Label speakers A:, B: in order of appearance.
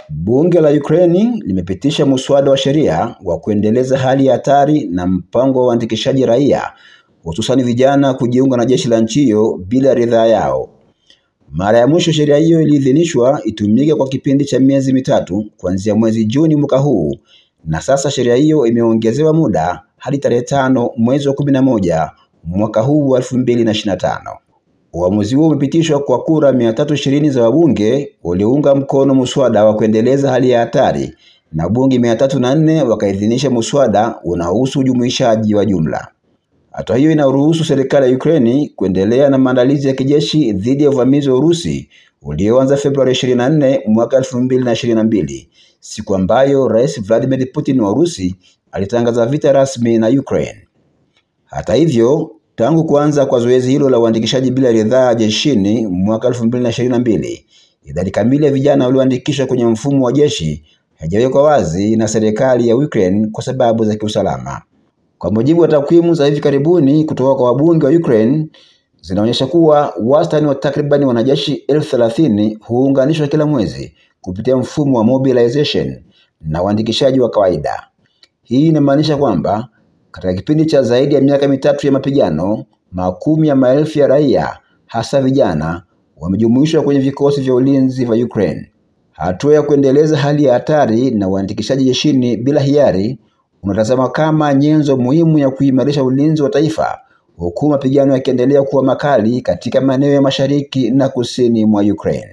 A: Bunge la Ukraine limepitisha muswada wa sheria wa kuendeleza hali ya hatari na mpango wa uandikishaji raia, hususan vijana kujiunga na jeshi la nchi hiyo bila ridhaa yao. Mara ya mwisho sheria hiyo iliidhinishwa itumike kwa kipindi cha miezi mitatu kuanzia mwezi Juni mwaka huu, na sasa sheria hiyo imeongezewa muda hadi tarehe 5 mwezi wa 11 mwaka huu wa 2025. Uamuzi huo umepitishwa kwa kura 320 za wabunge waliounga mkono muswada wa kuendeleza hali ya hatari, na bunge 304 wakaidhinisha muswada unaohusu ujumuishaji wa jumla. Hatua hiyo inaruhusu serikali ya Ukraine kuendelea na maandalizi ya kijeshi dhidi ya uvamizi wa Urusi ulioanza Februari 24 mwaka 2022, siku ambayo Rais Vladimir Putin wa Urusi alitangaza vita rasmi na Ukraine. Hata hivyo, tangu kuanza kwa zoezi hilo la uandikishaji bila ridhaa jeshini mwaka 2022, idadi kamili ya vijana walioandikishwa kwenye mfumo wa jeshi haijawekwa wazi na serikali ya Ukraine kwa sababu za kiusalama. Kwa mujibu wa takwimu za hivi karibuni kutoka kwa wabunge wa Ukraine, zinaonyesha kuwa wastani wa takribani wanajeshi 30,000 huunganishwa kila mwezi kupitia mfumo wa mobilization na uandikishaji wa kawaida. Hii inamaanisha kwamba katika kipindi cha zaidi ya miaka mitatu ya mapigano, makumi ya maelfu ya raia, hasa vijana, wamejumuishwa kwenye vikosi vya ulinzi vya Ukraine. Hatua ya kuendeleza hali ya hatari na uandikishaji jeshini bila hiari unatazama kama nyenzo muhimu ya kuimarisha ulinzi wa taifa, huku mapigano yakiendelea kuwa makali katika maeneo ya mashariki na kusini mwa Ukraine.